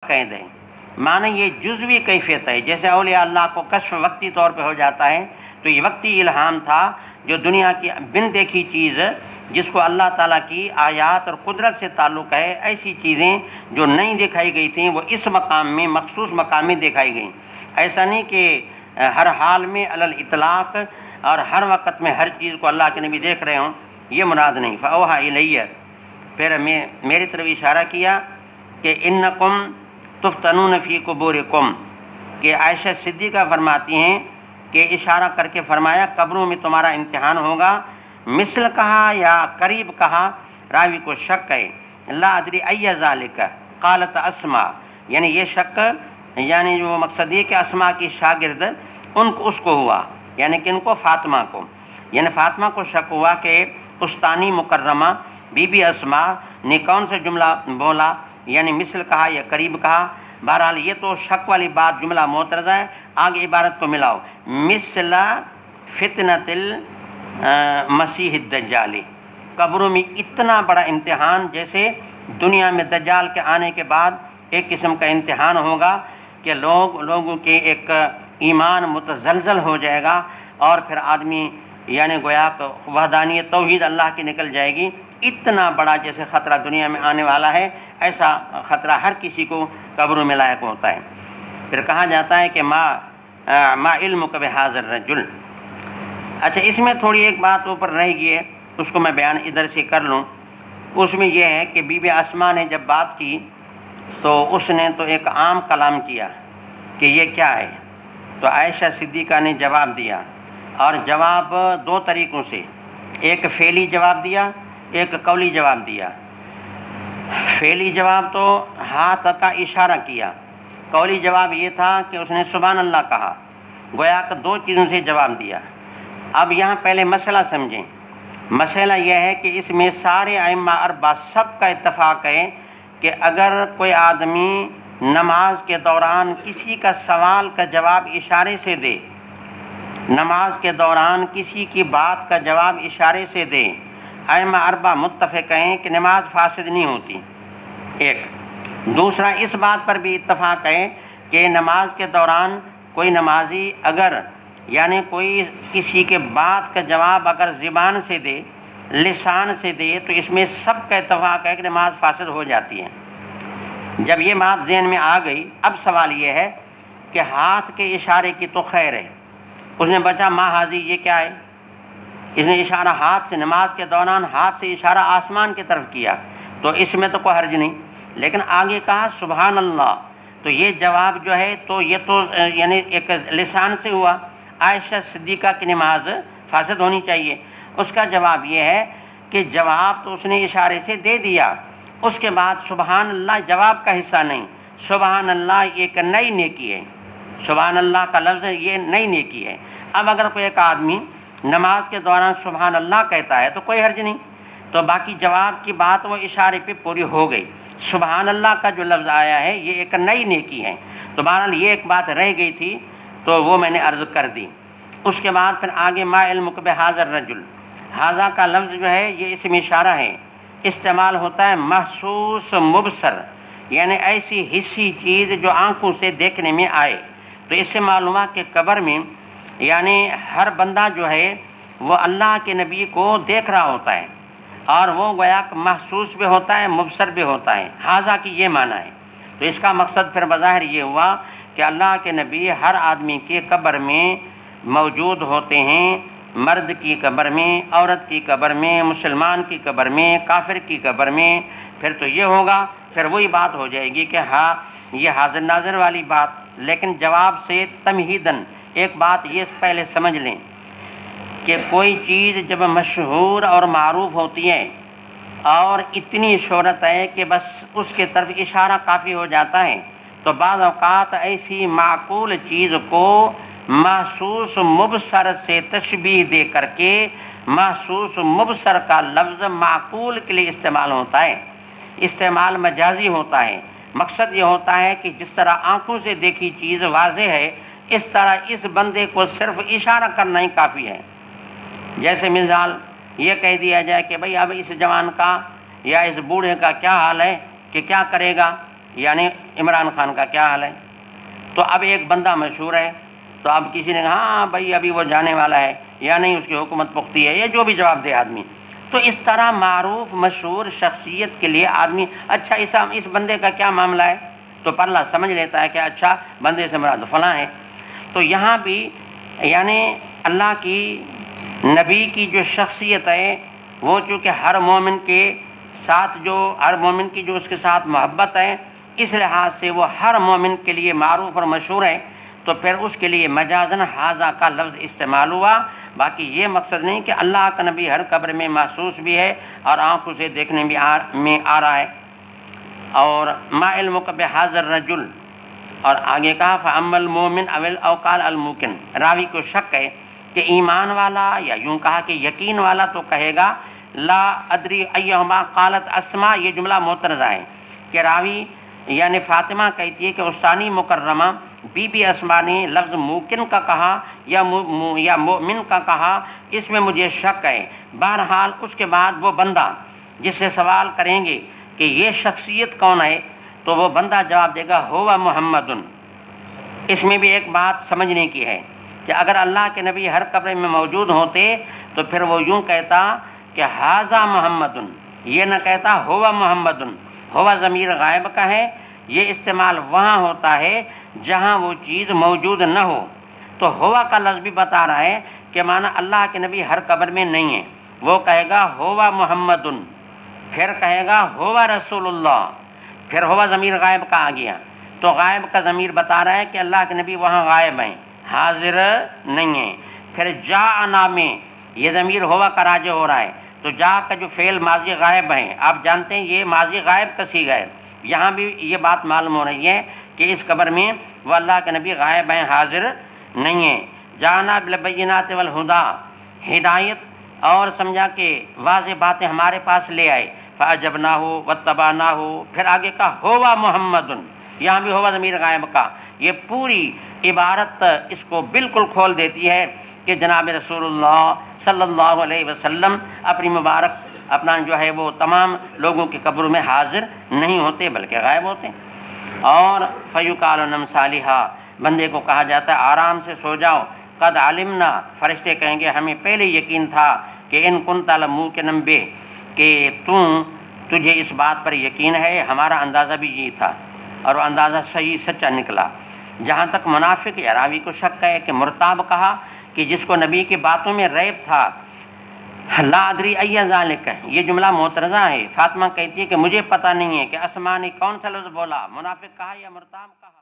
قید ہے، معنی یہ جزوی کیفیت ہے۔ جیسے اولیاء اللہ کو کشف وقتی طور پہ ہو جاتا ہے تو یہ وقتی الہام تھا، جو دنیا کی بن دیکھی چیز جس کو اللہ تعالیٰ کی آیات اور قدرت سے تعلق ہے، ایسی چیزیں جو نہیں دکھائی گئی تھیں وہ اس مقام میں، مخصوص مقام میں دکھائی گئیں۔ ایسا نہیں کہ ہر حال میں علی الاطلاق اور ہر وقت میں ہر چیز کو اللہ کے نبی دیکھ رہے ہوں، یہ مراد نہیں۔ فأوحى الیہ، پھر میری طرف اشارہ کیا کہ انکم تفتنون فی قبورکم، کہ عائشہ صدیقہ فرماتی ہیں کہ اشارہ کر کے فرمایا قبروں میں تمہارا امتحان ہوگا۔ مثل کہا یا قریب کہا، راوی کو شک ہے۔ لا ادری ای ذالک قالت اسما، یعنی یہ شک یعنی جو مقصد یہ کہ اسما کی شاگرد اس کو ہوا، یعنی کہ ان کو فاطمہ کو، یعنی فاطمہ کو شک ہوا کہ استانی مکرمہ بی بی اسما نے کون سا جملہ بولا، یعنی مثل کہا یا قریب کہا۔ بہرحال یہ تو شک والی بات جملہ معترضہ ہے، آگے عبارت کو ملاؤ۔ مثل فتنۃ المسیح الدجال، قبروں میں اتنا بڑا امتحان جیسے دنیا میں دجال کے آنے کے بعد ایک قسم کا امتحان ہوگا کہ لوگوں کے ایک ایمان متزلزل ہو جائے گا، اور پھر آدمی یعنی گویا کہ وحدانیت توحید اللہ کی نکل جائے گی۔ اتنا بڑا جیسے خطرہ دنیا میں آنے والا ہے، ایسا خطرہ ہر کسی کو قبروں میں لاحق ہوتا ہے۔ پھر کہا جاتا ہے کہ ما علمک بہذا الرجل۔ اچھا، اس میں تھوڑی ایک بات اوپر رہ گئی ہے، اس کو میں بیان ادھر سے کر لوں۔ اس میں یہ ہے کہ بی بی اسما نے جب بات کی تو اس نے تو ایک عام کلام کیا کہ یہ کیا ہے، تو عائشہ صدیقہ نے جواب دیا، اور جواب دو طریقوں سے، ایک فعلی جواب دیا، ایک قولی جواب دیا۔ فعلی جواب تو ہاتھ کا اشارہ کیا، قولی جواب یہ تھا کہ اس نے سبحان اللہ کہا، گویا کہ دو چیزوں سے جواب دیا۔ اب یہاں پہلے مسئلہ سمجھیں۔ مسئلہ یہ ہے کہ اس میں سارے ائمہ اربعہ سب کا اتفاق ہے کہ اگر کوئی آدمی نماز کے دوران کسی کا سوال کا جواب اشارے سے دے، نماز کے دوران کسی کی بات کا جواب اشارے سے دے، ائمہ اربعہ متفق ہیں کہ نماز فاسد نہیں ہوتی۔ ایک دوسرا، اس بات پر بھی اتفاق ہے کہ نماز کے دوران کوئی نمازی اگر یعنی کوئی کسی کے بات کا جواب اگر زبان سے دے، لسان سے دے، تو اس میں سب کا اتفاق ہے کہ نماز فاسد ہو جاتی ہے۔ جب یہ بات ذہن میں آ گئی، اب سوال یہ ہے کہ ہاتھ کے اشارے کی تو خیر ہے، اس نے بچا ما حاضی، یہ کیا ہے؟ اس نے اشارہ ہاتھ سے، نماز کے دوران ہاتھ سے اشارہ آسمان کی طرف کیا، تو اس میں تو کوئی حرج نہیں۔ لیکن آگے کہا سبحان اللہ، تو یہ جواب جو ہے تو یہ تو یعنی ایک لسان سے ہوا، عائشہ صدیقہ کی نماز فاسد ہونی چاہیے۔ اس کا جواب یہ ہے کہ جواب تو اس نے اشارے سے دے دیا، اس کے بعد سبحان اللہ جواب کا حصہ نہیں، سبحان اللہ ایک نئی نیکی ہے، سبحان اللہ کا لفظ یہ نئی نیکی ہے۔ اب اگر کوئی ایک آدمی نماز کے دوران سبحان اللہ کہتا ہے تو کوئی حرج نہیں، تو باقی جواب کی بات وہ اشارے پہ پوری ہو گئی۔ سبحان اللہ کا جو لفظ آیا ہے یہ ایک نئی نیکی ہے، تو بہرحال یہ ایک بات رہ گئی تھی تو وہ میں نے عرض کر دی۔ اس کے بعد پھر آگے ما علمک بہذا الرجل، ھذا کا لفظ جو ہے یہ اسم اشارہ ہے، استعمال ہوتا ہے محسوس مبصر، یعنی ایسی حسی چیز جو آنکھوں سے دیکھنے میں آئے۔ تو اس سے معلوم ہے کہ قبر میں یعنی ہر بندہ جو ہے وہ اللہ کے نبی کو دیکھ رہا ہوتا ہے، اور وہ گویا کہ محسوس بھی ہوتا ہے، مبصر بھی ہوتا ہے۔ ھذا کی یہ معنی ہے۔ تو اس کا مقصد پھر بظاہر یہ ہوا کہ اللہ کے نبی ہر آدمی کی قبر میں موجود ہوتے ہیں، مرد کی قبر میں، عورت کی قبر میں، مسلمان کی قبر میں، کافر کی قبر میں۔ پھر تو یہ ہوگا، پھر وہی بات ہو جائے گی کہ ہاں یہ حاضر ناظر والی بات۔ لیکن جواب سے تمہیداً ایک بات یہ پہلے سمجھ لیں کہ کوئی چیز جب مشہور اور معروف ہوتی ہے اور اتنی شہرت ہے کہ بس اس کے طرف اشارہ کافی ہو جاتا ہے، تو بعض اوقات ایسی معقول چیز کو محسوس مبصر سے تشبیہ دے کر کے محسوس مبصر کا لفظ معقول کے لیے استعمال ہوتا ہے، استعمال مجازی ہوتا ہے۔ مقصد یہ ہوتا ہے کہ جس طرح آنکھوں سے دیکھی چیز واضح ہے، اس طرح اس بندے کو صرف اشارہ کرنا ہی کافی ہے۔ جیسے مثال یہ کہہ دیا جائے کہ بھئی اب اس جوان کا یا اس بوڑھے کا کیا حال ہے کہ کیا کرے گا، یعنی عمران خان کا کیا حال ہے؟ تو اب ایک بندہ مشہور ہے، تو اب کسی نے کہا ہاں بھائی ابھی وہ جانے والا ہے یا نہیں، اس کی حکومت پختی ہے، یا جو بھی جواب دے آدمی. تو اس طرح معروف مشہور شخصیت کے لیے آدمی اچھا اس بندے کا کیا معاملہ ہے، تو پرلا سمجھ لیتا ہے کہ اچھا بندے سے مراد فلاں ہے. تو یہاں بھی یعنی اللہ کی نبی کی جو شخصیت ہے وہ چونکہ ہر مومن کے ساتھ ہر مومن کی جو اس کے ساتھ محبت ہے، اس لحاظ سے وہ ہر مومن کے لیے معروف اور مشہور ہے، تو پھر اس کے لیے مجازن ھذا کا لفظ استعمال ہوا. باقی یہ مقصد نہیں کہ اللہ کا نبی ہر قبر میں محسوس بھی ہے اور آنکھوں سے دیکھنے میں آ رہا ہے. اور ما علمک بھذا الرجل، اور آگے کہا فاما المؤمن او قال الموقن، راوی کو شک ہے کہ ایمان والا یا یوں کہا کہ یقین والا، تو کہے گا لا ادری ایہما قالت اسما. یہ جملہ معترضہ ہے کہ راوی یعنی فاطمہ کہتی ہے کہ استانی مکرمہ بی بی اسما نے لفظ موقن کا کہا یا مؤمن کا کہا، اس میں مجھے شک ہے. بہرحال اس کے بعد وہ بندہ جس سے سوال کریں گے کہ یہ شخصیت کون ہے، تو وہ بندہ جواب دے گا ہوا محمد. اس میں بھی ایک بات سمجھنے کی ہے کہ اگر اللہ کے نبی ہر قبر میں موجود ہوتے تو پھر وہ یوں کہتا کہ ھذا محمد، یہ نہ کہتا ہوا محمد. ہوا ضمیر غائب کا ہے، یہ استعمال وہاں ہوتا ہے جہاں وہ چیز موجود نہ ہو. تو ہوا کا لفظ بھی بتا رہا ہے کہ معنی اللہ کے نبی ہر قبر میں نہیں ہے. وہ کہے گا ہوا محمد، پھر کہے گا ہوا رسول اللہ، پھر ہوا ضمیر غائب کا آ گیا. تو غائب کا ضمیر بتا رہا ہے کہ اللہ کے نبی وہاں غائب ہیں، حاضر نہیں ہیں. پھر جاءنا میں یہ ضمیر ہوا کا راجع ہو رہا ہے، تو جا کا جو فعل ماضی غائب ہیں، آپ جانتے ہیں یہ ماضی غائب کا صیغہ ہے. یہاں بھی یہ بات معلوم ہو رہی ہے کہ اس قبر میں وہ اللہ کے نبی غائب ہیں، حاضر نہیں ہیں. جانا بالبینات والہدا، ہدایت اور سمجھا کہ واضح باتیں ہمارے پاس لے آئے. فاجبناہ واتبعناہ، پھر آگے کا ہوا محمد، یہاں بھی ہوا ضمیر غائب کا. یہ پوری عبارت اس کو بالکل کھول دیتی ہے کہ جناب رسول اللہ صلی اللہ علیہ وسلم اپنی مبارک اپنا جو ہے وہ تمام لوگوں کی قبروں میں حاضر نہیں ہوتے بلکہ غائب ہوتے. اور فیقال نم صالحا، بندے کو کہا جاتا ہے آرام سے سو جاؤ. قد علمنا، فرشتے کہیں گے ہمیں پہلے یقین تھا کہ ان کنت لموقنا بہ، کہ تجھے اس بات پر یقین ہے. ہمارا اندازہ بھی یہی تھا اور وہ اندازہ صحیح سچا نکلا. جہاں تک منافق یا راوی کو شک ہے کہ مرتاب کہا کہ جس کو نبی کی باتوں میں ریب تھا، لا ادری ای ذالک، یہ جملہ معترضہ ہے. فاطمہ کہتی ہے کہ مجھے پتہ نہیں ہے کہ اسما نے کون سا لفظ بولا، منافق کہا یا مرتاب کہا.